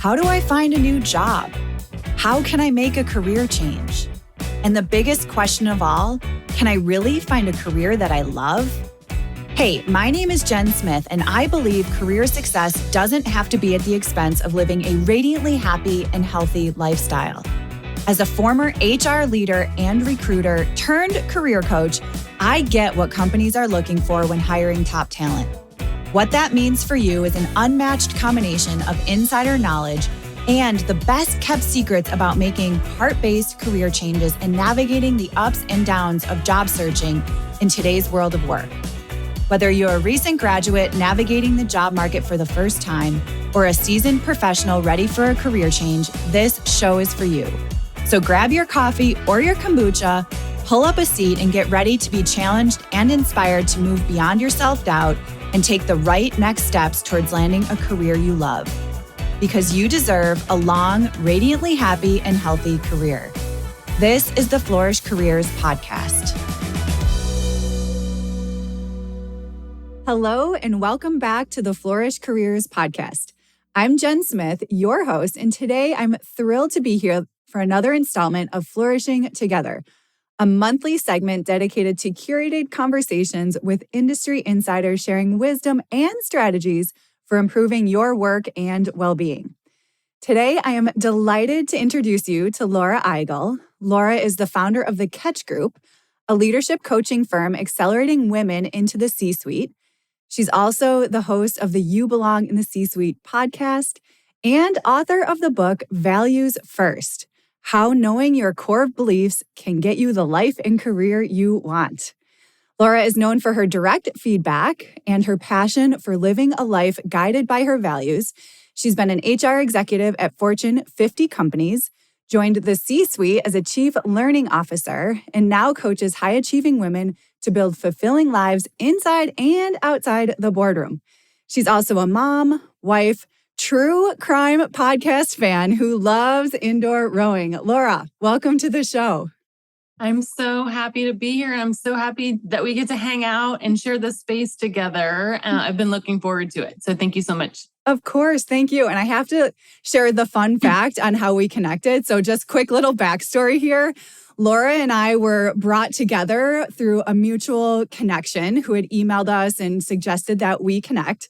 How do I find a new job? How can I make a career change? And the biggest question of all, can I really find a career that I love? Hey, my name is Jen Smith, and I believe career success doesn't have to be at the expense of living a radiantly happy and healthy lifestyle. As a former HR leader and recruiter turned career coach, I get what companies are looking for when hiring top talent. What that means for you is an unmatched combination of insider knowledge and the best kept secrets about making heart-based career changes and navigating the ups and downs of job searching in today's world of work. Whether you're a recent graduate navigating the job market for the first time or a seasoned professional ready for a career change, this show is for you. So grab your coffee or your kombucha, pull up a seat, and get ready to be challenged and inspired to move beyond your self-doubt and take the right next steps towards landing a career you love. Because you deserve a long, radiantly happy and healthy career. This is the Flourish Careers podcast. Hello, and welcome back to the Flourish Careers podcast. I'm Jen Smith, your host, and today I'm thrilled to be here for another installment of Flourishing Together, a monthly segment dedicated to curated conversations with industry insiders sharing wisdom and strategies for improving your work and well-being. Today, I am delighted to introduce you to Laura Eigel. Laura is the founder of the Catch Group, a leadership coaching firm accelerating women into the C-suite. She's also the host of the You Belong in the C-Suite podcast and author of the book Values First: How Knowing Your Core Beliefs Can Get You the Life and Career You Want. Laura is known for her direct feedback and her passion for living a life guided by her values. She's been an HR executive at Fortune 50 companies, joined the C-suite as a chief learning officer, and now coaches high-achieving women to build fulfilling lives inside and outside the boardroom. She's also a mom, wife, true crime podcast fan who loves indoor rowing. Laura, welcome to the show. I'm so happy to be here. And I'm so happy that we get to hang out and share this space together. I've been looking forward to it. So thank you so much. Of course. Thank you. And I have to share the fun fact on how we connected. So just quick little backstory here. Laura and I were brought together through a mutual connection who had emailed us and suggested that we connect.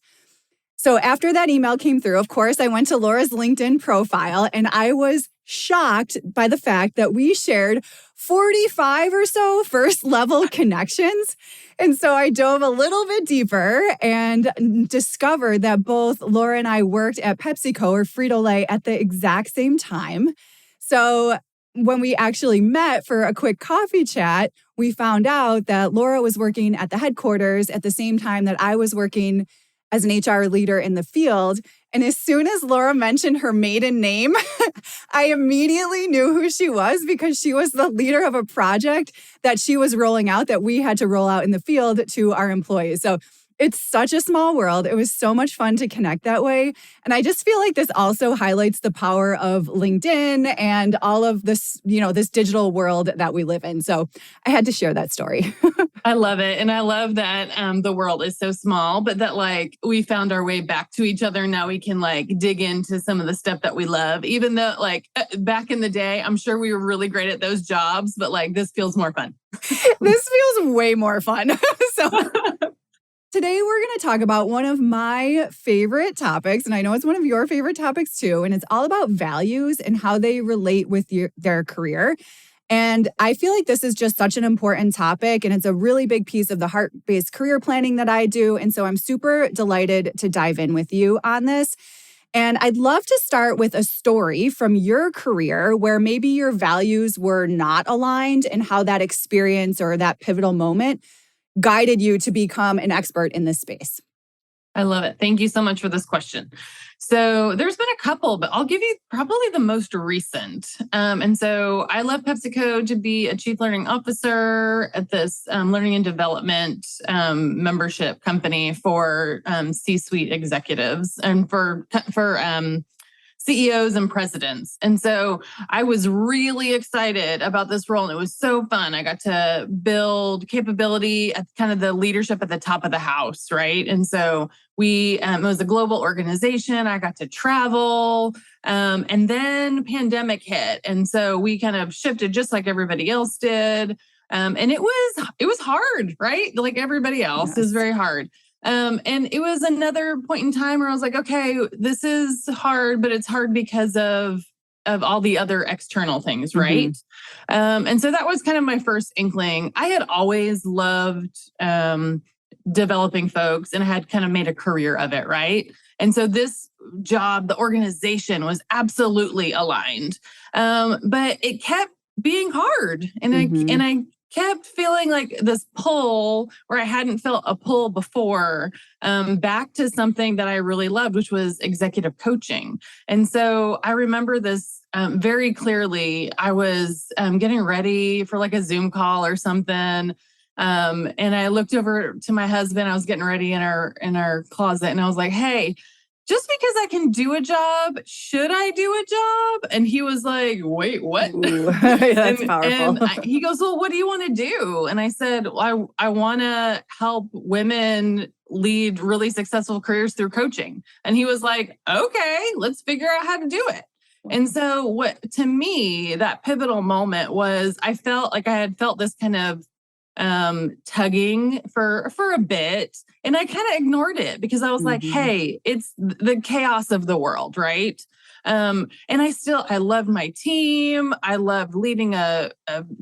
So after that email came through, of course, I went to Laura's LinkedIn profile and I was shocked by the fact that we shared 45 or so first level connections. And so I dove a little bit deeper and discovered that both Laura and I worked at PepsiCo or Frito-Lay at the exact same time. So when we actually met for a quick coffee chat, we found out that Laura was working at the headquarters at the same time that I was working as an HR leader in the field. And as soon as Laura mentioned her maiden name, I immediately knew who she was because she was the leader of a project that she was rolling out that we had to roll out in the field to our employees. So it's such a small world. It was so much fun to connect that way. And I just feel like this also highlights the power of LinkedIn and all of this, this digital world that we live in. So I had to share that story. I love it. And I love that the world is so small, but that we found our way back to each other. Now we can dig into some of the stuff that we love, even though back in the day, I'm sure we were really great at those jobs, but this feels more fun. This feels way more fun. So today, we're going to talk about one of my favorite topics, and I know it's one of your favorite topics too, and it's all about values and how they relate with their career. And I feel like this is just such an important topic, and it's a really big piece of the heart-based career planning that I do. And so I'm super delighted to dive in with you on this. And I'd love to start with a story from your career where maybe your values were not aligned and how that experience or that pivotal moment guided you to become an expert in this space. I love it. Thank you so much for this question. So there's been a couple, but I'll give you probably the most recent. And so I left PepsiCo to be a chief learning officer at this learning and development membership company for C-suite executives and for CEOs and presidents. And so I was really excited about this role, and it was so fun. I got to build capability at kind of the leadership at the top of the house, right? And so it was a global organization. I got to travel, and then pandemic hit. And so we kind of shifted just like everybody else did. And it was hard, right? Like everybody else, Yes. It was very hard. And it was another point in time where I was like, okay, this is hard, but it's hard because of all the other external things, right? And so that was kind of my first inkling. I had always loved developing folks, and I had kind of made a career of it, right? And so this job, the organization was absolutely aligned, but it kept being hard, and I kept feeling like this pull where I hadn't felt a pull before, back to something that I really loved, which was executive coaching. And so I remember this very clearly. I was getting ready for like a Zoom call or something. And I looked over to my husband. I was getting ready in our closet, and I was like, hey, just because I can do a job, should I do a job? And he was like, wait, what? Ooh, that's powerful. And he goes, well, what do you want to do? And I said, well, I want to help women lead really successful careers through coaching. And he was like, okay, let's figure out how to do it. And so to me, that pivotal moment was, I felt like I had felt this kind of tugging for a bit, and I kind of ignored it because I was like, hey, it's the chaos of the world, right? And I loved my team. I loved leading a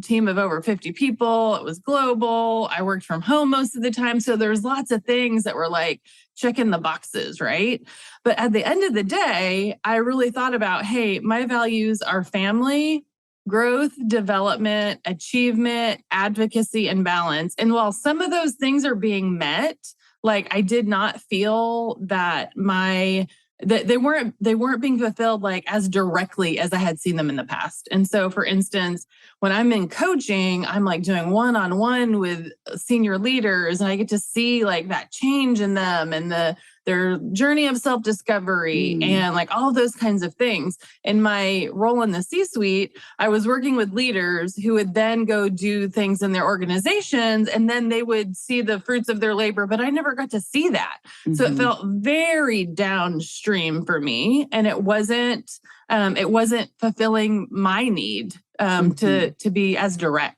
team of over 50 people. It was global. I worked from home most of the time. So there's lots of things that were like checking the boxes, right? But at the end of the day, I really thought about, hey, my values are family, growth, development, achievement, advocacy, and balance. And while some of those things are being met, like I did not feel that they weren't being fulfilled like as directly as I had seen them in the past. And so, for instance, when I'm in coaching, I'm like doing one-on-one with senior leaders, and I get to see like that change in them and their journey of self-discovery and like all those kinds of things. In my role in the C-suite, I was working with leaders who would then go do things in their organizations, and then they would see the fruits of their labor, but I never got to see that. So it felt very downstream for me, and it wasn't fulfilling my need to be as direct.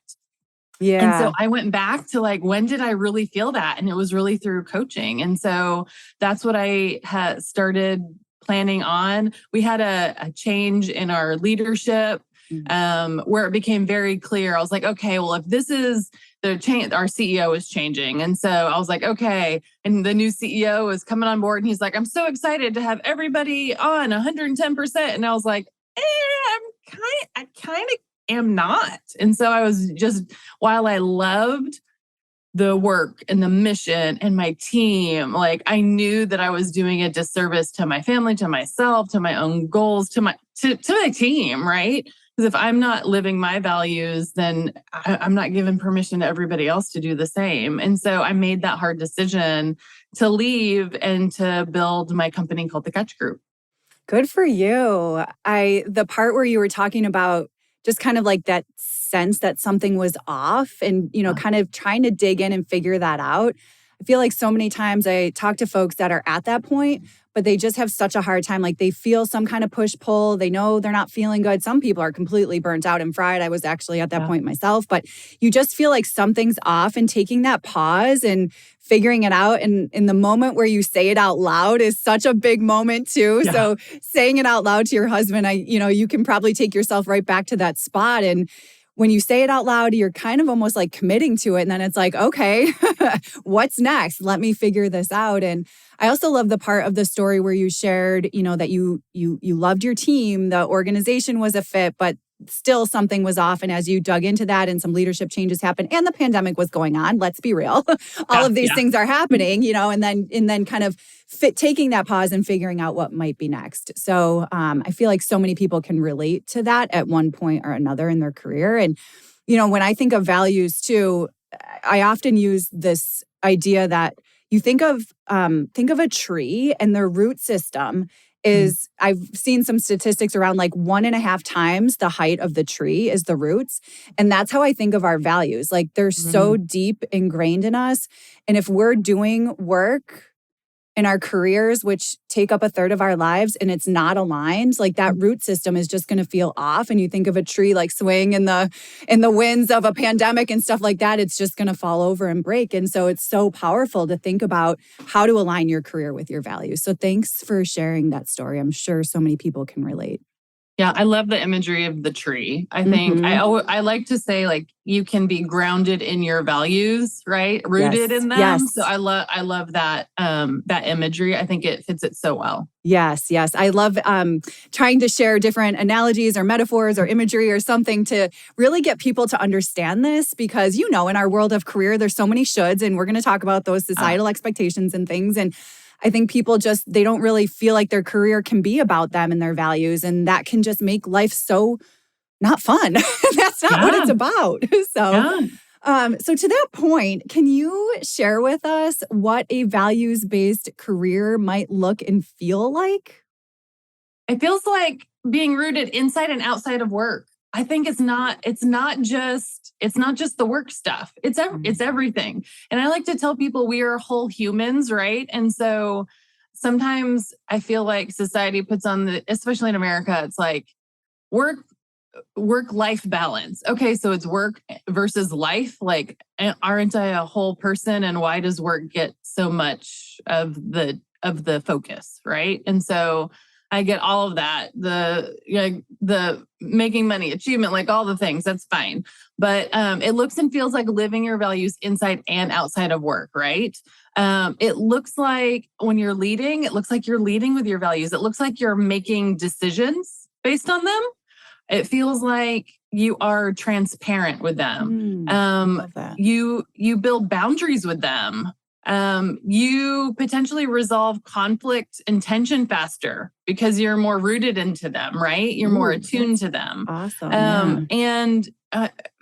Yeah. And so I went back to like, when did I really feel that? And it was really through coaching. And so that's what I had started planning on. We had a change in our leadership where it became very clear. I was like, okay, well, if this is the change, our CEO is changing. And so I was like, okay. And the new CEO is coming on board, and he's like, I'm so excited to have everybody on 110%. And I was like, I kind of am not. And so I was just, while I loved the work and the mission and my team, like I knew that I was doing a disservice to my family, to myself, to my own goals, to my team, right? Because if I'm not living my values, then I'm not giving permission to everybody else to do the same. And so I made that hard decision to leave and to build my company called the Catch Group. Good for you. The part where you were talking about just kind of like that sense that something was off and, kind of trying to dig in and figure that out. I feel like so many times I talk to folks that are at that point, but they just have such a hard time. Like they feel some kind of push pull. They know they're not feeling good. Some people are completely burnt out and fried. I was actually at that point myself, but you just feel like something's off, and taking that pause and figuring it out. And in the moment where you say it out loud is such a big moment too. Yeah. So saying it out loud to your husband, you can probably take yourself right back to that spot. And when you say it out loud, you're kind of almost like committing to it. And then it's like, okay, what's next? Let me figure this out. And I also love the part of the story where you shared, that you loved your team, the organization was a fit, but still something was off. And as you dug into that and some leadership changes happened and the pandemic was going on, let's be real, all of these things are happening, and then kind of taking that pause and figuring out what might be next. So I feel like so many people can relate to that at one point or another in their career. And, when I think of values too, I often use this idea that you think of a tree and their root system is I've seen some statistics around like 1.5 times the height of the tree is the roots. And that's how I think of our values. Like they're so deep ingrained in us. And if we're doing work in our careers, which take up 1/3 of our lives, and it's not aligned, like that root system is just going to feel off. And you think of a tree like swaying in the winds of a pandemic and stuff like that, it's just going to fall over and break. And so it's so powerful to think about how to align your career with your values. So thanks for sharing that story. I'm sure so many people can relate. Yeah, I love the imagery of the tree. I think I like to say like you can be grounded in your values, right? Rooted in them. Yes. So I love that that imagery. I think it fits it so well. Yes. I love trying to share different analogies or metaphors or imagery or something to really get people to understand this because, in our world of career, there's so many shoulds, and we're going to talk about those societal expectations and things. And I think people they don't really feel like their career can be about them and their values. And that can just make life so not fun. That's not what it's about. So to that point, can you share with us what a values-based career might look and feel like? It feels like being rooted inside and outside of work. I think it's not just the work stuff. It's everything. And I like to tell people we are whole humans, right? And so sometimes I feel like society puts on especially in America, it's like work-life balance. Okay, so it's work versus life. Like, aren't I a whole person? And why does work get so much of the focus, right? And so I get all of that, the making money, achievement, like all the things, that's fine. But it looks and feels like living your values inside and outside of work, right? It looks like when you're leading, it looks like you're leading with your values. It looks like you're making decisions based on them. It feels like you are transparent with them. Love that. You build boundaries with them. You potentially resolve conflict and tension faster because you're more rooted into them, right? You're more attuned to them. Awesome. And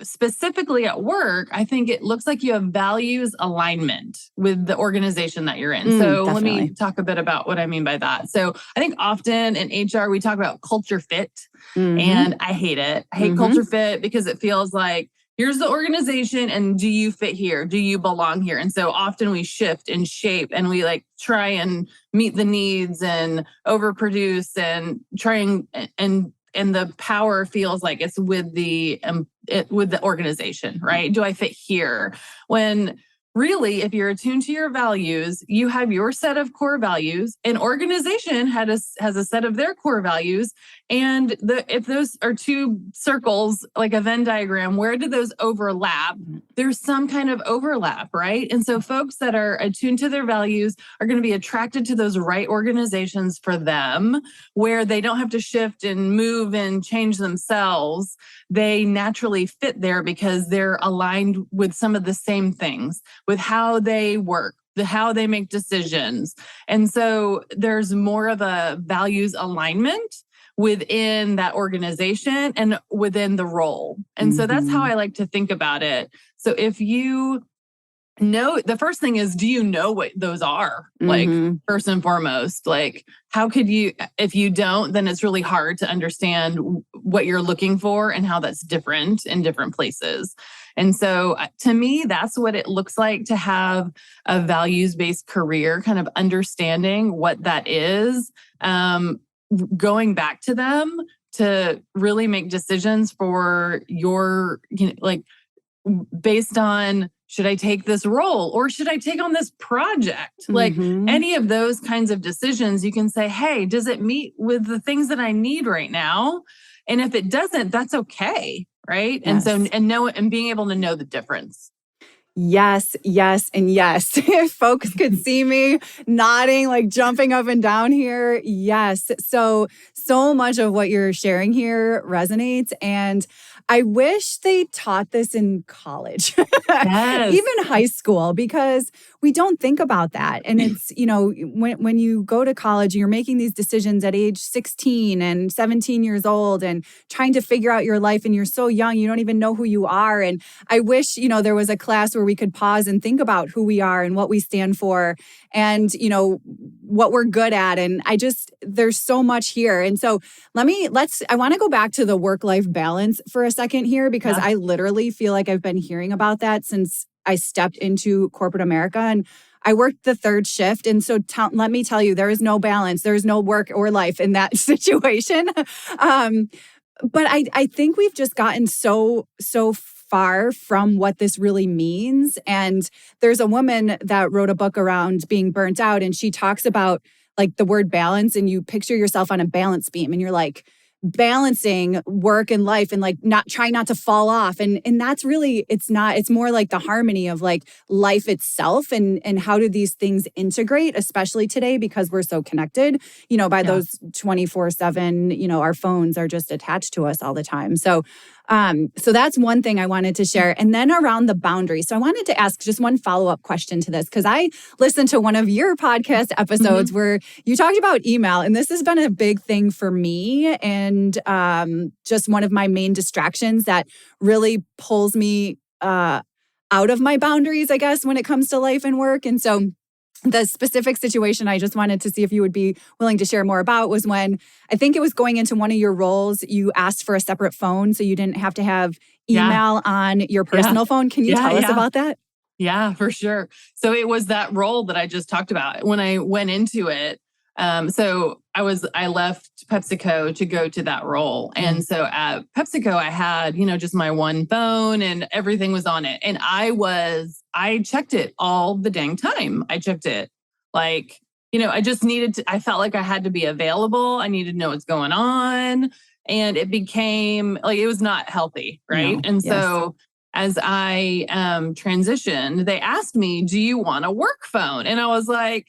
specifically at work, I think it looks like you have values alignment with the organization that you're in. So definitely. Let me talk a bit about what I mean by that. So I think often in HR, we talk about culture fit, and I hate it. I hate culture fit because it feels like, here's the organization, and do you fit here? Do you belong here? And so often we shift and shape, and we like try and meet the needs and overproduce and try and the power feels like it's with the organization, right? Do I fit here? When really, if you're attuned to your values, you have your set of core values. An organization has a set of their core values. And if those are two circles, like a Venn diagram, where do those overlap? There's some kind of overlap, right? And so folks that are attuned to their values are going to be attracted to those right organizations for them, where they don't have to shift and move and change themselves. They naturally fit there because they're aligned with some of the same things, with how they work, how they make decisions. And so there's more of a values alignment within that organization and within the role. And so that's how I like to think about it. So if you know, the first thing is, do you know what those are? Like, first and foremost, like, how could you, if you don't, then it's really hard to understand what you're looking for and how that's different in different places. And so to me, that's what it looks like to have a values-based career, kind of understanding what that is, going back to them to really make decisions for your, like, based on, should I take this role or should I take on this project? Like any of those kinds of decisions, you can say, hey, does it meet with the things that I need right now? And if it doesn't, that's okay. Right. Yes. And being able to know the difference. Yes, and yes. If folks could see me nodding, like jumping up and down here. Yes. So much of what you're sharing here resonates. And I wish they taught this in college, Yes. even high school, because we don't think about that. And it's, when you go to college, you're making these decisions at age 16 and 17 years old and trying to figure out your life. And you're so young, you don't even know who you are. And I wish, there was a class where we could pause and think about who we are and what we stand for. And, what we're good at. And there's so much here. And so I want to go back to the work-life balance for a second here, because I literally feel like I've been hearing about that since I stepped into corporate America, and I worked the third shift. And so let me tell you, there is no balance. There's no work or life in that situation. But I think we've just gotten so far from what this really means. And there's a woman that wrote a book around being burnt out, and she talks about like the word balance, and you picture yourself on a balance beam and you're like balancing work and life and like trying not to fall off. And that's really, it's more like the harmony of like life itself and how do these things integrate, especially today because we're so connected, by those 24/7, our phones are just attached to us all the time. So that's one thing I wanted to share. And then around the boundaries. So I wanted to ask just one follow-up question to this, because I listened to one of your podcast episodes where you talked about email, and this has been a big thing for me and just one of my main distractions that really pulls me out of my boundaries, I guess, when it comes to life and work. And so the specific situation I just wanted to see if you would be willing to share more about was when I think it was going into one of your roles, you asked for a separate phone so you didn't have to have email on your personal phone. Can you tell us about that? Yeah, for sure. So it was that role that I just talked about when I went into it. So I left PepsiCo to go to that role. And so at PepsiCo, I had, just my one phone and everything was on it. And I checked it all the dang time. I checked it like, I just I felt like I had to be available. I needed to know what's going on. And it became like, it was not healthy. Right. No. And so as I transitioned, they asked me, do you want a work phone? And I was like,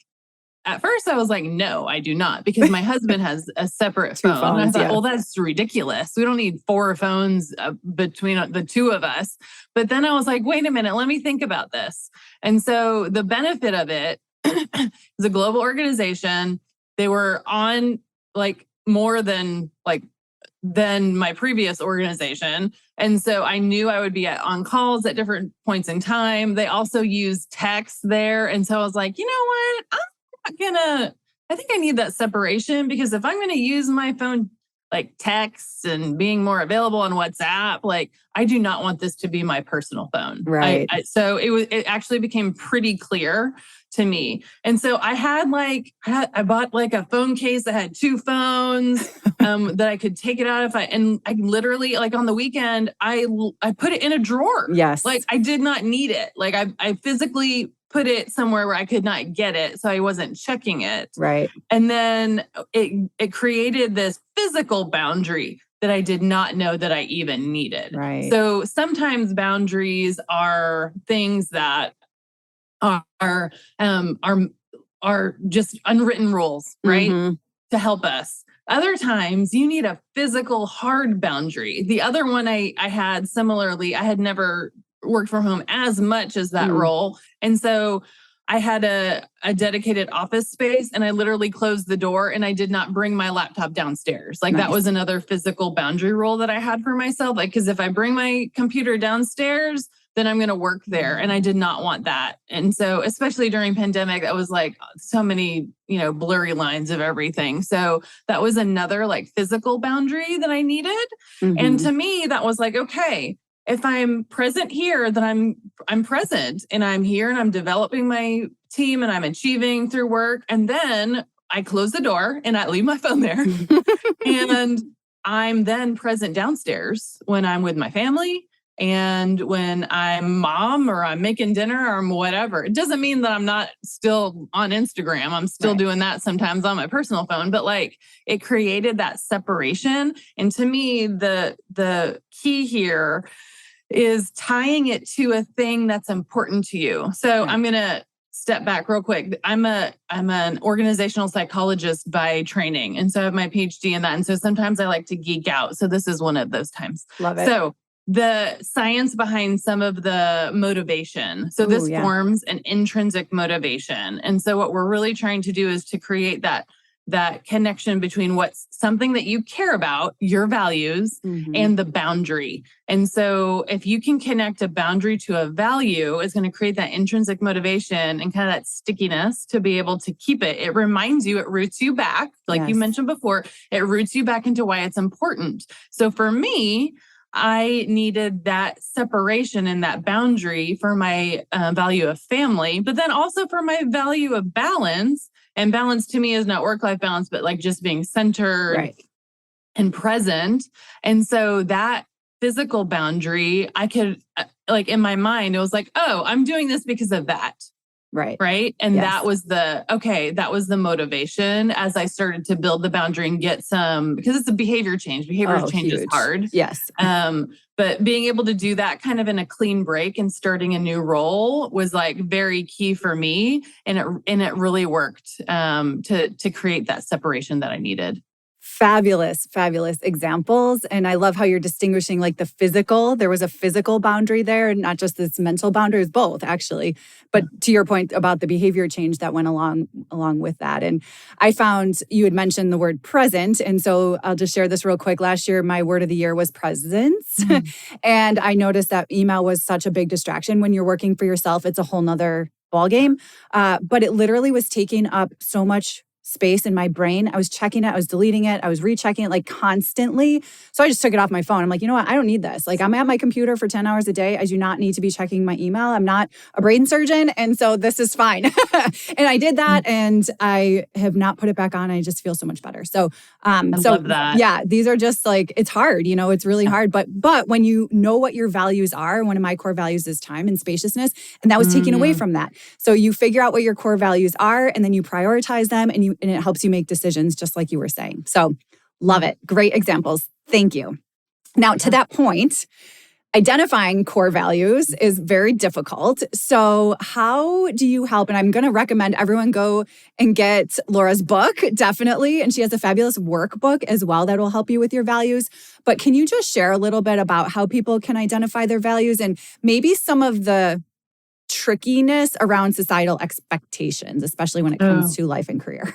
at first, I was like, no, I do not, because my husband has a separate phone. Phones, and I thought, well, that's ridiculous. We don't need 4 phones between the two of us. But then I was like, wait a minute, let me think about this. And so the benefit of it is a global organization. They were on like more than my previous organization. And so I knew I would be on calls at different points in time. They also use text there. And so I was like, you know what? I think I need that separation, because if I'm going to use my phone, like texts and being more available on WhatsApp, like I do not want this to be my personal phone. Right. So it actually became pretty clear to me. And so I bought like a phone case that had 2 phones that I could take it out and I literally like on the weekend, I put it in a drawer. Yes. Like I did not need it. Like I physically put it somewhere where I could not get it. So I wasn't checking it. Right. And then it created this physical boundary that I did not know that I even needed. Right. So sometimes boundaries are things that are just unwritten rules, right? To help us. Other times you need a physical hard boundary. The other one I had similarly, I had never worked from home as much as that role. And so I had a dedicated office space and I literally closed the door and I did not bring my laptop downstairs. Like that was another physical boundary rule that I had for myself. Like, because if I bring my computer downstairs, then I'm going to work there. And I did not want that. And so, especially during pandemic, that was like so many, blurry lines of everything. So that was another like physical boundary that I needed. And to me, that was like, okay, if I'm present here, then I'm present and I'm here and I'm developing my team and I'm achieving through work. And then I close the door and I leave my phone there. And I'm then present downstairs when I'm with my family and when I'm mom or I'm making dinner or whatever. It doesn't mean that I'm not still on Instagram. I'm still doing that sometimes on my personal phone, but like it created that separation. And to me, the key here is tying it to a thing that's important to you. So I'm going to step back real quick. I'm an organizational psychologist by training. And so I have my PhD in that. And so sometimes I like to geek out. So this is one of those times. Love it. So the science behind some of the motivation. So this forms an intrinsic motivation. And so what we're really trying to do is to create that that connection between what's something that you care about, your values, and the boundary. And so if you can connect a boundary to a value, it's going to create that intrinsic motivation and kind of that stickiness to be able to keep it. It reminds you, it roots you back. Like you mentioned before, it roots you back into why it's important. So for me, I needed that separation and that boundary for my value of family, but then also for my value of balance. And balance to me is not work-life balance, but like just being centered and present. And so that physical boundary, I could, like in my mind, it was like, oh, I'm doing this because of that. Right. And that was that was the motivation as I started to build the boundary and get some, because it's a behavior change. Behavior change is hard. But being able to do that kind of in a clean break and starting a new role was like very key for me. And it really worked to create that separation that I needed. Fabulous examples. And I love how you're distinguishing like the physical. There was a physical boundary there, and not just this mental boundary, it was both actually. But to your point about the behavior change that went along with that. And I found you had mentioned the word present. And so I'll just share this real quick. Last year, my word of the year was presence. And I noticed that email was such a big distraction. When you're working for yourself, it's a whole nother ballgame. But it literally was taking up so much space in my brain. I was checking it, I was deleting it, I was rechecking it like constantly. So I just took it off my phone. I'm like, you know what? I don't need this. Like I'm at my computer for 10 hours a day. I do not need to be checking my email. I'm not a brain surgeon. And so this is fine. And I did that and I have not put it back on. I just feel so much better. So, I love that. Yeah, these are just like, it's hard, it's really hard. But when you know what your values are, one of my core values is time and spaciousness. And that was taken away from that. So you figure out what your core values are and then you prioritize them and it helps you make decisions just like you were saying. So love it. Great examples. Thank you. Now, to that point, identifying core values is very difficult. So how do you help? And I'm going to recommend everyone go and get Laura's book, definitely. And she has a fabulous workbook as well that will help you with your values. But can you just share a little bit about how people can identify their values and maybe some of the trickiness around societal expectations, especially when it comes to life and career?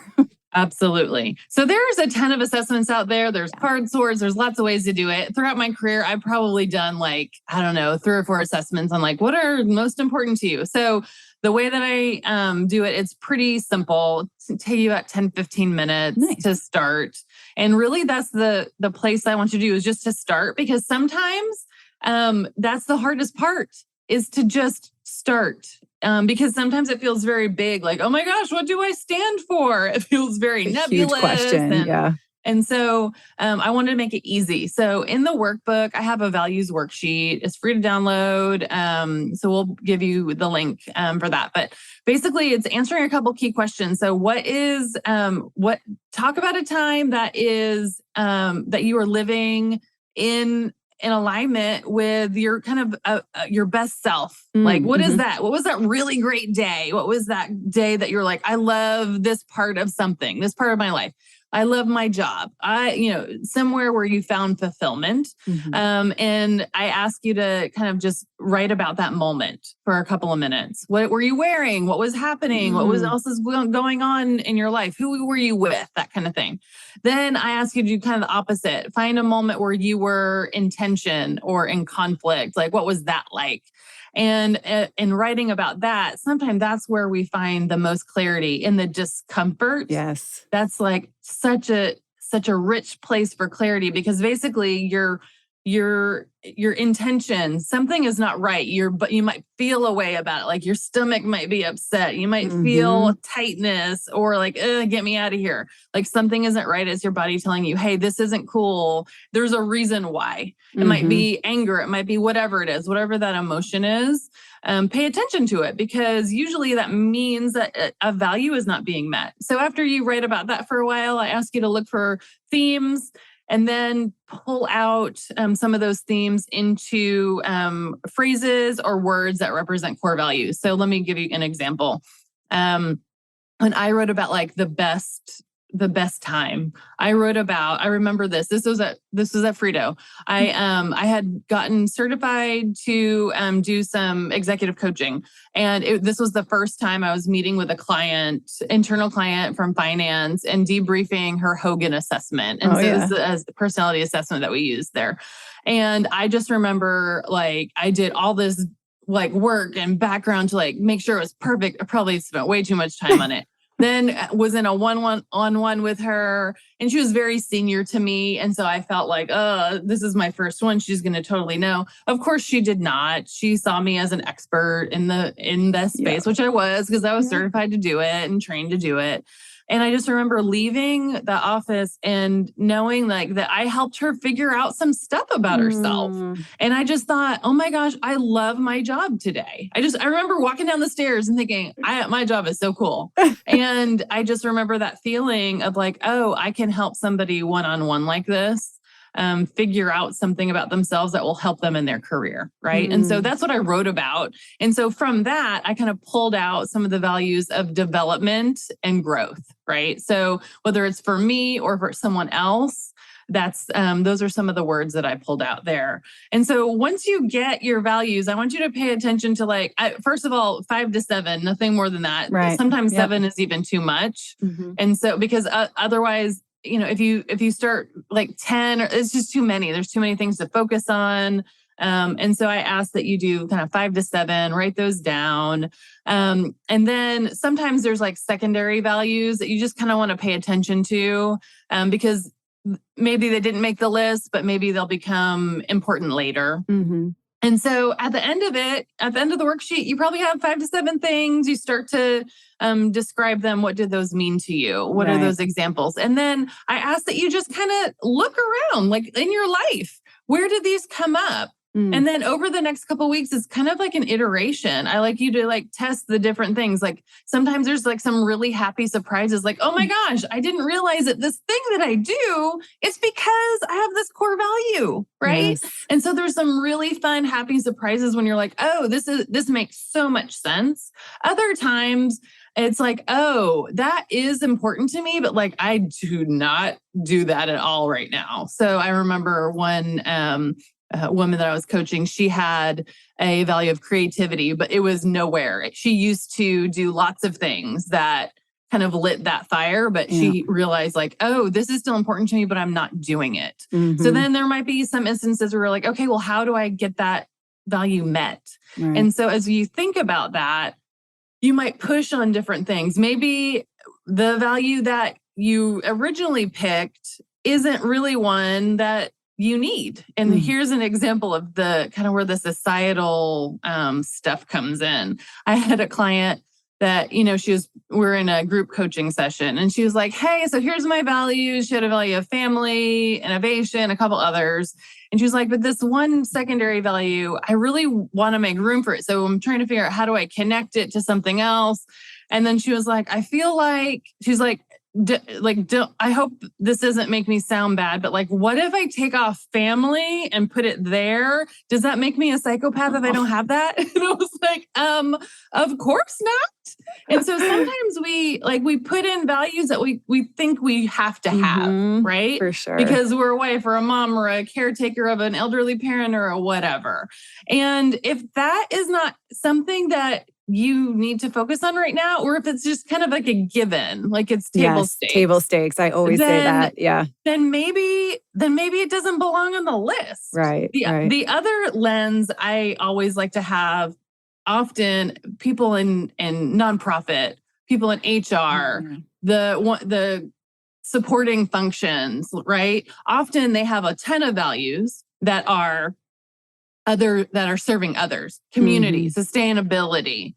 Absolutely. So there's a ton of assessments out there. There's card swords. There's lots of ways to do it. Throughout my career, I've probably done 3 or 4 assessments on what are most important to you. So the way that I do it, it's pretty simple. It'll take you about 10, 15 minutes to start. And really that's the place I want you to do is just to start, because sometimes that's the hardest part is to just start. Because sometimes it feels very big, like, oh my gosh, what do I stand for? It feels very nebulous. Huge question, And so I wanted to make it easy. So in the workbook, I have a values worksheet. It's free to download. So we'll give you the link for that. But basically, it's answering a couple key questions. So talk about a time that is that you are living in alignment with your kind of your best self. Like, what is that? What was that really great day? What was that day that you're like, I love this part of something, this part of my life. I love my job. Somewhere where you found fulfillment. And I ask you to kind of just write about that moment for a couple of minutes. What were you wearing? What was happening? What else is going on in your life? Who were you with? That kind of thing. Then I ask you to do kind of the opposite. Find a moment where you were in tension or in conflict. Like, what was that like? And in writing about that, sometimes that's where we find the most clarity in the discomfort. Yes. That's like such a rich place for clarity, because basically your intention, something is not right. But you might feel a way about it. Like your stomach might be upset. You might feel tightness or like, get me out of here. Like something isn't right. It's your body telling you, hey, this isn't cool. There's a reason why. It might be anger. It might be whatever it is, whatever that emotion is. Pay attention to it, because usually that means that a value is not being met. So after you write about that for a while, I ask you to look for themes and then pull out some of those themes into phrases or words that represent core values. So let me give you an example. When I wrote about the best the best time. I remember this. This was at Frito. I had gotten certified to do some executive coaching. And this was the first time I was meeting with a internal client from finance, and debriefing her Hogan assessment. And it was the personality assessment that we used there. And I just remember I did all this work and background to make sure it was perfect. I probably spent way too much time on it. Then was in a one-on-one with her, and she was very senior to me. And so I felt this is my first one. She's going to totally know. Of course, she did not. She saw me as an expert in this space, which I was, because I was certified to do it and trained to do it. And I just remember leaving the office and knowing that I helped her figure out some stuff about herself. And I just thought, oh my gosh, I love my job today. I remember walking down the stairs and thinking, my job is so cool. And I just remember that feeling of I can help somebody one-on-one like this. Figure out something about themselves that will help them in their career, right? And so that's what I wrote about. And so from that, I kind of pulled out some of the values of development and growth, right? So whether it's for me or for someone else, those are some of the words that I pulled out there. And so once you get your values, I want you to pay attention to first of all, 5 to 7, nothing more than that. Right. Sometimes 7 is even too much. And so because otherwise, if you start 10, it's just too many. There's too many things to focus on. And so I ask that you do kind of 5 to 7, write those down. And then sometimes there's secondary values that you just kind of want to pay attention to, because maybe they didn't make the list, but maybe they'll become important later. And so at the end of the worksheet, you probably have 5 to 7 things. You start to describe them. What did those mean to you? What are those examples? And then I ask that you just kind of look around, in your life. Where did these come up? And then over the next couple of weeks, it's kind of an iteration. I like you to test the different things. Sometimes there's some really happy surprises. Oh my gosh, I didn't realize that this thing that I do is because I have this core value, right? Yes. And so there's some really fun, happy surprises when you're oh, this makes so much sense. Other times it's oh, that is important to me, but I do not do that at all right now. So I remember one woman that I was coaching, she had a value of creativity, but it was nowhere. She used to do lots of things that kind of lit that fire, but she realized oh, this is still important to me, but I'm not doing it. So then there might be some instances where we're okay, well, how do I get that value met? Right. And so as you think about that, you might push on different things. Maybe the value that you originally picked isn't really one that you need. And here's an example of the kind of where the societal stuff comes in. I had a client that, we're in a group coaching session, and she was hey, so here's my values. She had a value of family, innovation, a couple others. And she was but this one secondary value, I really want to make room for it. So I'm trying to figure out, how do I connect it to something else? And then she was I feel she's I hope this doesn't make me sound bad, but what if I take off family and put it there? Does that make me a psychopath if I don't have that? And I was of course not. And so sometimes we put in values that we think we have to have, right? For sure. Because we're a wife or a mom or a caretaker of an elderly parent or a whatever. And if that is not something that you need to focus on right now, or if it's just kind of a given, it's table stakes. Table stakes. I always say that. Yeah. Then maybe it doesn't belong on the list. Right. The other lens I always like to have, often people in nonprofit, people in HR, the supporting functions, right? Often they have a ton of values that are serving others, community, sustainability,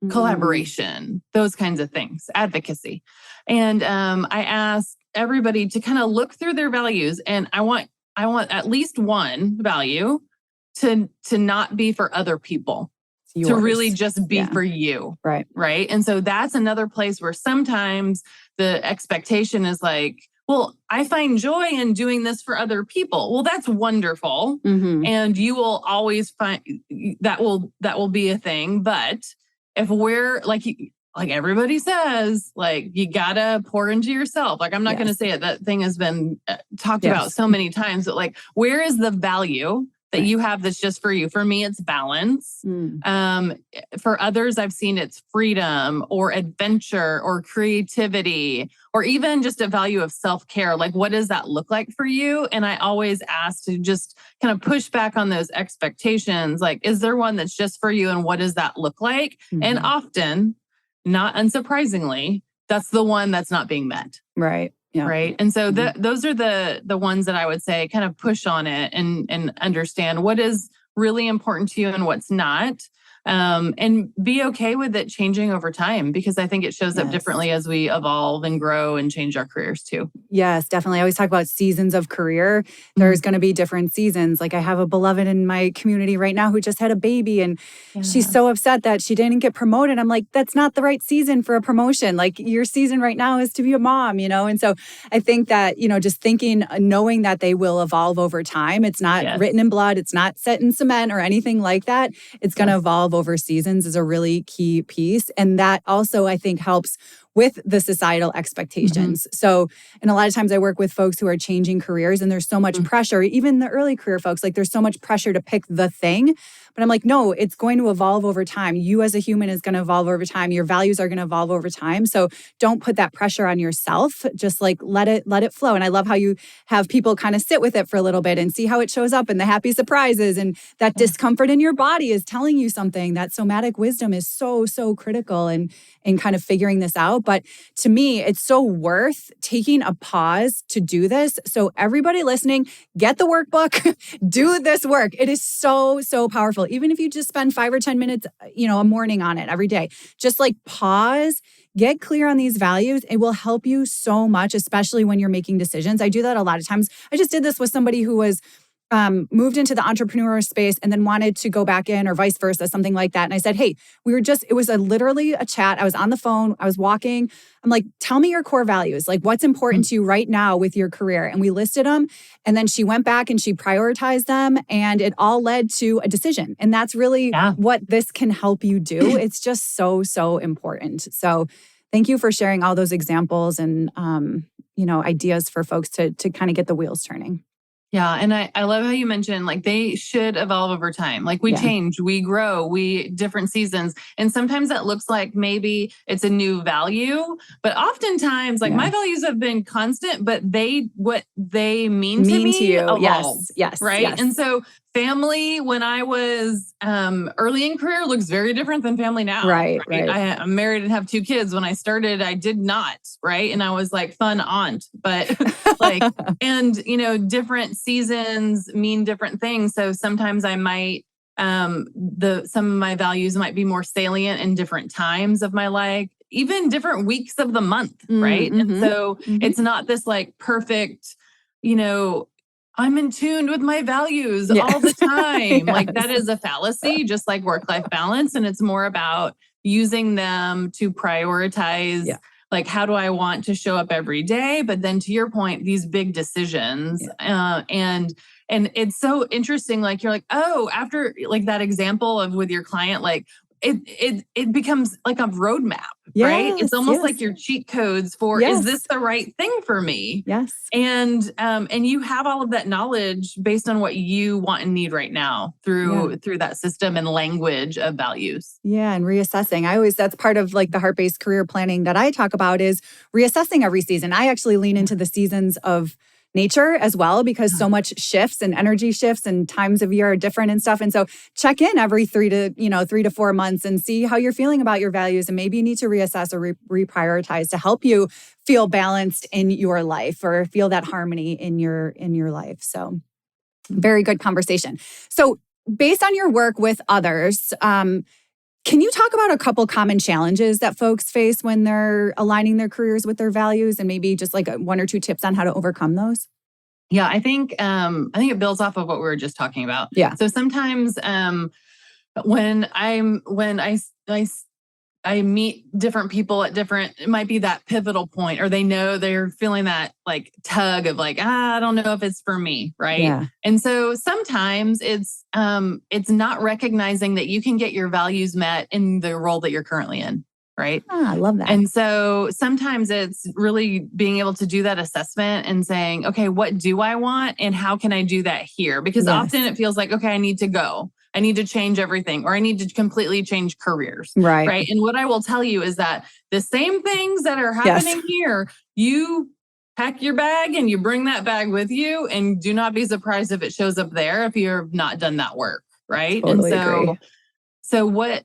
collaboration, those kinds of things, advocacy. And I ask everybody to kind of look through their values, and I want at least one value to not be for other people, to really just be for you. Right. Right. And so that's another place where sometimes the expectation is well, I find joy in doing this for other people. Well, that's wonderful. And you will always find that will be a thing. But if we're like everybody says, like you gotta pour into yourself. Like I'm not going to say it. That thing has been talked about so many times, but like, where is the value that you have that's just for you? For me, it's balance. For others, I've seen it's freedom or adventure or creativity or even just a value of self-care. Like, what does that look like for you? And I always ask to just kind of push back on those expectations. Like, is there one that's just for you? And what does that look like? And often, not unsurprisingly, that's the one that's not being met. Right. Yeah. Right. And so those are the ones that I would say kind of push on it and understand what is really important to you and what's not. And be okay with it changing over time, because I think it shows up differently as we evolve and grow and change our careers too. Yes, definitely. I always talk about seasons of career. There's going to be different seasons. Like I have a beloved in my community right now who just had a baby, and she's so upset that she didn't get promoted. I'm like, that's not the right season for a promotion. Like your season right now is to be a mom, And so I think that, just thinking, knowing that they will evolve over time. It's not written in blood. It's not set in cement or anything like that. It's going to evolve over seasons is a really key piece. And that also, I think, helps with the societal expectations. So, and a lot of times I work with folks who are changing careers, and there's so much pressure, even the early career folks, like there's so much pressure to pick the thing. But I'm like, no, it's going to evolve over time. You as a human is going to evolve over time. Your values are going to evolve over time. So don't put that pressure on yourself. Just like let it flow. And I love how you have people kind of sit with it for a little bit and see how it shows up and the happy surprises, and that discomfort in your body is telling you something. That somatic wisdom is so, so critical in kind of figuring this out. But to me, it's so worth taking a pause to do this. So everybody listening, get the workbook, do this work. It is so, so powerful. Even if you just spend 5 or 10 minutes, a morning on it every day, just like pause, get clear on these values. It will help you so much, especially when you're making decisions. I do that a lot of times. I just did this with somebody who was moved into the entrepreneur space and then wanted to go back in, or vice versa, something like that. And I said, hey, it was literally a chat. I was on the phone. I was walking. I'm like, tell me your core values. Like what's important to you right now with your career? And we listed them. And then she went back and she prioritized them, and it all led to a decision. And that's really what this can help you do. It's just so, so important. So thank you for sharing all those examples and, ideas for folks to kind of get the wheels turning. Yeah. And I love how you mentioned, like, they should evolve over time. Like we change, we grow, different seasons. And sometimes that looks like maybe it's a new value, but oftentimes like my values have been constant, but what they mean to me evolve, yes. Right. Yes. And so family, when I was early in career, looks very different than family now. Right. I'm married and have 2 kids. When I started, I did not. Right. And I was like fun aunt, but like, and, different seasons mean different things. So sometimes I might, some of my values might be more salient in different times of my life, even different weeks of the month. Right. And so it's not this like perfect, I'm in tune with my values all the time. Like that is a fallacy, just like work-life balance. And it's more about using them to prioritize, like, how do I want to show up every day? But then to your point, these big decisions, and it's so interesting. Like you're like, oh, after like that example of with your client, like it becomes like a roadmap, right? It's almost like your cheat codes for, is this the right thing for me? Yes. And you have all of that knowledge based on what you want and need right now through that system and language of values. Yeah. And reassessing. That's part of like the heart-based career planning that I talk about, is reassessing every season. I actually lean into the seasons of nature as well, because so much shifts and energy shifts and times of year are different and stuff. And so check in every 3 to 4 months and see how you're feeling about your values. And maybe you need to reassess or reprioritize to help you feel balanced in your life or feel that harmony in your life. So very good conversation. So based on your work with others, can you talk about a couple common challenges that folks face when they're aligning their careers with their values, and maybe just like 1 or 2 tips on how to overcome those? Yeah, I think it builds off of what we were just talking about. Yeah. So sometimes when I meet different people at it might be that pivotal point, or they know they're feeling that like tug of like, I don't know if it's for me. Right. Yeah. And so sometimes it's not recognizing that you can get your values met in the role that you're currently in. right? I love that. And so sometimes it's really being able to do that assessment and saying, okay, what do I want and how can I do that here? Because often it feels like, okay, I need to go. I need to change everything, or I need to completely change careers. Right. And what I will tell you is that the same things that are happening here, you pack your bag and you bring that bag with you, and do not be surprised if it shows up there if you've not done that work. Right. Totally and agree. so what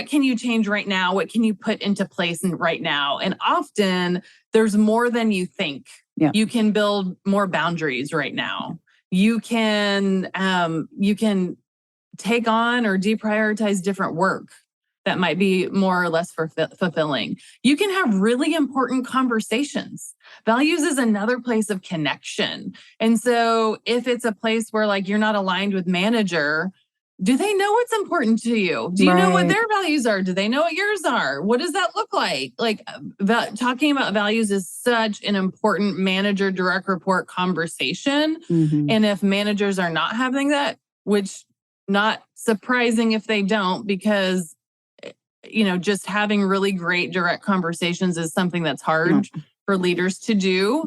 can you change right now? What can you put into place right now? And often there's more than you think. Yeah. You can build more boundaries right now. You can take on or deprioritize different work that might be more or less fulfilling. You can have really important conversations. Values is another place of connection. And so if it's a place where like you're not aligned with manager, do they know what's important to you? Do you know what their values are? Do they know what yours are? What does that look like? Like talking about values is such an important manager direct report conversation. And if managers are not having that, which not surprising if they don't, because just having really great direct conversations is something that's hard for leaders to do.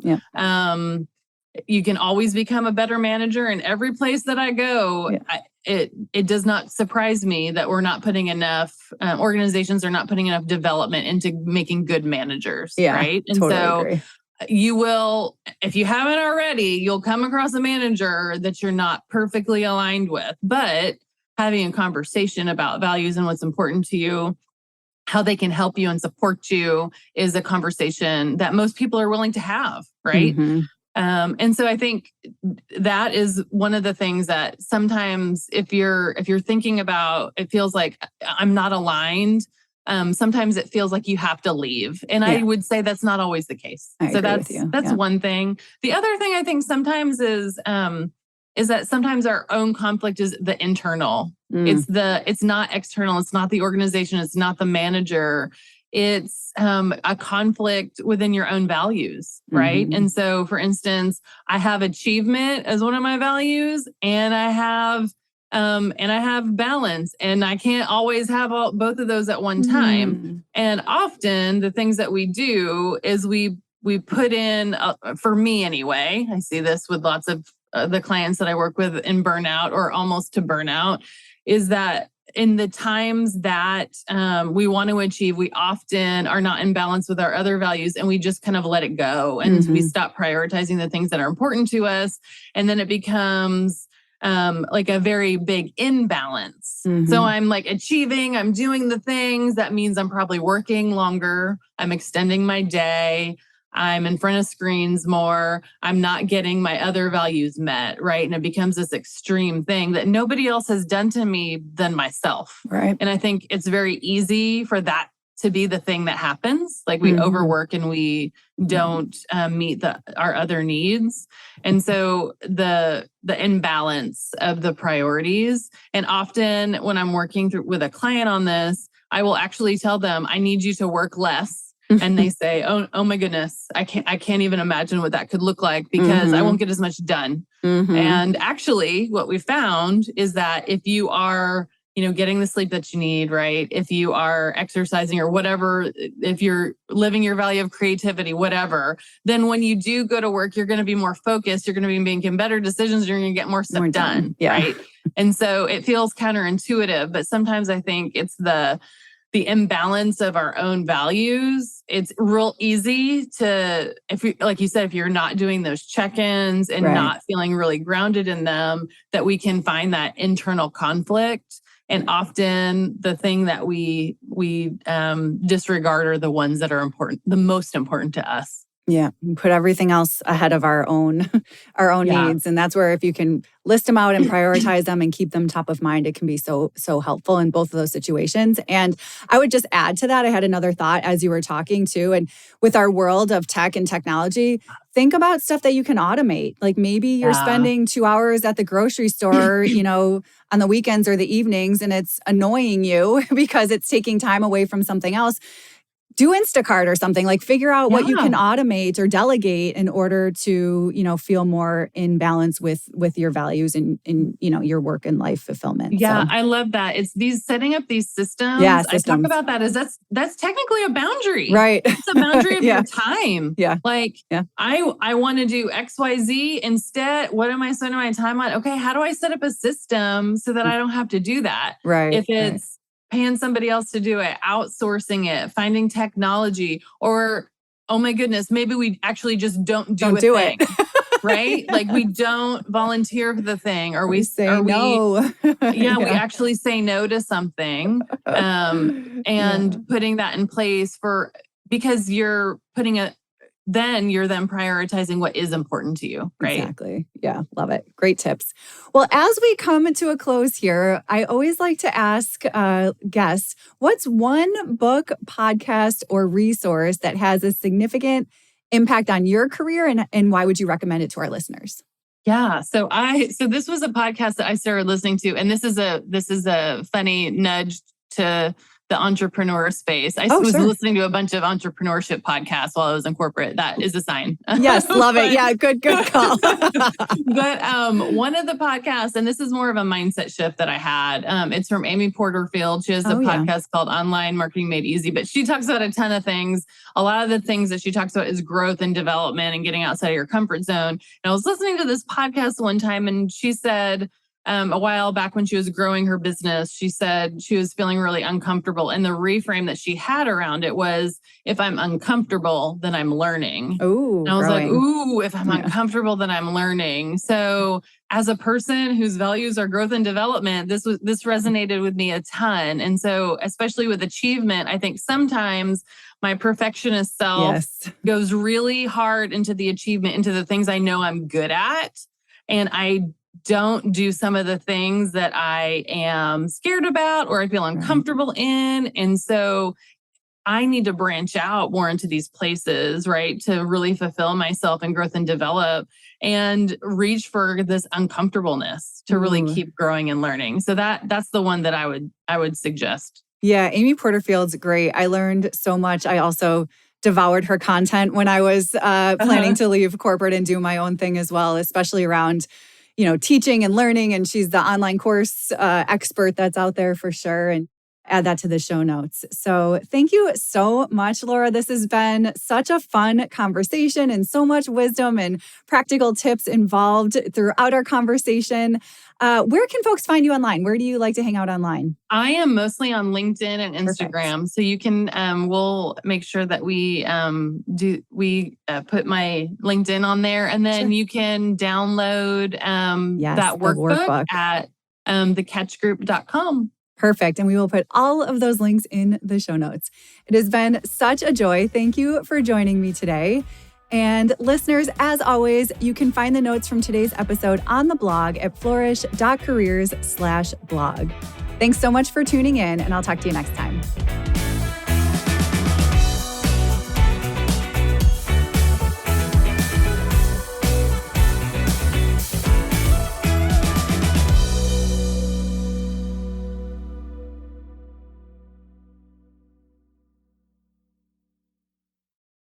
You can always become a better manager. And every place that I go, it does not surprise me that we're not putting enough, organizations are not putting enough development into making good managers, right? And agree. You will, if you haven't already, you'll come across a manager that you're not perfectly aligned with. But having a conversation about values and what's important to you, how they can help you and support you, is a conversation that most people are willing to have, right? And so I think that is one of the things that sometimes if you're thinking about, it feels like I'm not aligned. Sometimes it feels like you have to leave. And I would say that's not always the case. So that's one thing. The other thing I think sometimes is that sometimes our own conflict is the internal. It's not external. It's not the organization. It's not the manager. It's a conflict within your own values, right? And so, for instance, I have achievement as one of my values, and I have balance, and I can't always have both of those at one time. And often, the things that we do is we put in, for me anyway, I see this with lots of the clients that I work with in burnout or almost to burnout, is that in the times that we want to achieve, we often are not in balance with our other values, and we just kind of let it go. And we stop prioritizing the things that are important to us. And then it becomes like a very big imbalance. So I'm like achieving, I'm doing the things. That means I'm probably working longer. I'm extending my day. I'm in front of screens more. I'm not getting my other values met, right? And it becomes this extreme thing that nobody else has done to me than myself. Right. And I think it's very easy for that to be the thing that happens. Like we overwork and we don't meet our other needs. And so the imbalance of the priorities. And often when I'm working with a client on this, I will actually tell them, I need you to work less. And they say, oh my goodness, I can't even imagine what that could look like, because I won't get as much done. And actually what we found is that if you are, getting the sleep that you need, right? If you are exercising or whatever, if you're living your value of creativity, whatever, then when you do go to work, you're going to be more focused. You're going to be making better decisions. You're going to get more stuff done. Right. And so it feels counterintuitive, but sometimes I think it's the imbalance of our own values. It's real easy to, like you said, if you're not doing those check-ins and not feeling really grounded in them, that we can find that internal conflict. And often the thing that we disregard are the ones that are important, the most important to us. Yeah, put everything else ahead of our own needs. And that's where if you can list them out and prioritize them and keep them top of mind, it can be so helpful in both of those situations. And I would just add to that, I had another thought as you were talking too. And with our world of tech and technology, think about stuff that you can automate. Like maybe you're spending 2 hours at the grocery store, on the weekends or the evenings, and it's annoying you because it's taking time away from something else. do Instacart or something, like figure out what you can automate or delegate in order to, feel more in balance with your values and your work and life fulfillment. Yeah, So, I love that. It's setting up these systems. Yeah, I talk systems. about that as that's technically a boundary. Right. It's a boundary of Yeah. your time. Yeah. Like Yeah. I want to do XYZ instead. What am I spending my time on? Okay, how do I set up a system so that I don't have to do that? Right. If it's paying somebody else to do it, outsourcing it, finding technology, or oh my goodness, maybe we actually just don't do a thing. Right? Like we don't volunteer for the thing, or we say no. We actually say no to something. And putting that in place because you're then prioritizing what is important to you, right? Exactly. Yeah, love it. Great tips. Well, as we come to a close here, I always like to ask guests, what's one book, podcast, or resource that has a significant impact on your career, and why would you recommend it to our listeners? Yeah. So this was a podcast that I started listening to, and this is a funny nudge to the entrepreneur space. I was listening to a bunch of entrepreneurship podcasts while I was in corporate. That is a sign. Yes, love it. Yeah, good call. But one of the podcasts, and this is more of a mindset shift that I had. It's from Amy Porterfield. She has a podcast called Online Marketing Made Easy, but she talks about a ton of things. A lot of the things that she talks about is growth and development and getting outside of your comfort zone. And I was listening to this podcast one time, and she said, a while back when she was growing her business, she said she was feeling really uncomfortable. And the reframe that she had around it was, if I'm uncomfortable, then I'm learning. Ooh, and I was like, if I'm uncomfortable, then I'm learning. So as a person whose values are growth and development, this resonated with me a ton. And so especially with achievement, I think sometimes my perfectionist self goes really hard into the achievement, into the things I know I'm good at. And I don't do some of the things that I am scared about or I feel uncomfortable in. And so I need to branch out more into these places, right? To really fulfill myself and growth and develop and reach for this uncomfortableness to really keep growing and learning. So that's the one that I would suggest. Yeah, Amy Porterfield's great. I learned so much. I also devoured her content when I was planning to leave corporate and do my own thing as well, especially around teaching and learning. And she's the online course expert that's out there for sure. And add that to the show notes. So thank you so much, Laura. This has been such a fun conversation and so much wisdom and practical tips involved throughout our conversation. Where can folks find you online? Where do you like to hang out online? I am mostly on LinkedIn and Instagram. Perfect. So you can, we'll make sure that we put my LinkedIn on there, and then you can download that workbook at thecatchgroup.com. Perfect. And we will put all of those links in the show notes. It has been such a joy. Thank you for joining me today. And listeners, as always, you can find the notes from today's episode on the blog at flourish.careers/blog. Thanks so much for tuning in, and I'll talk to you next time.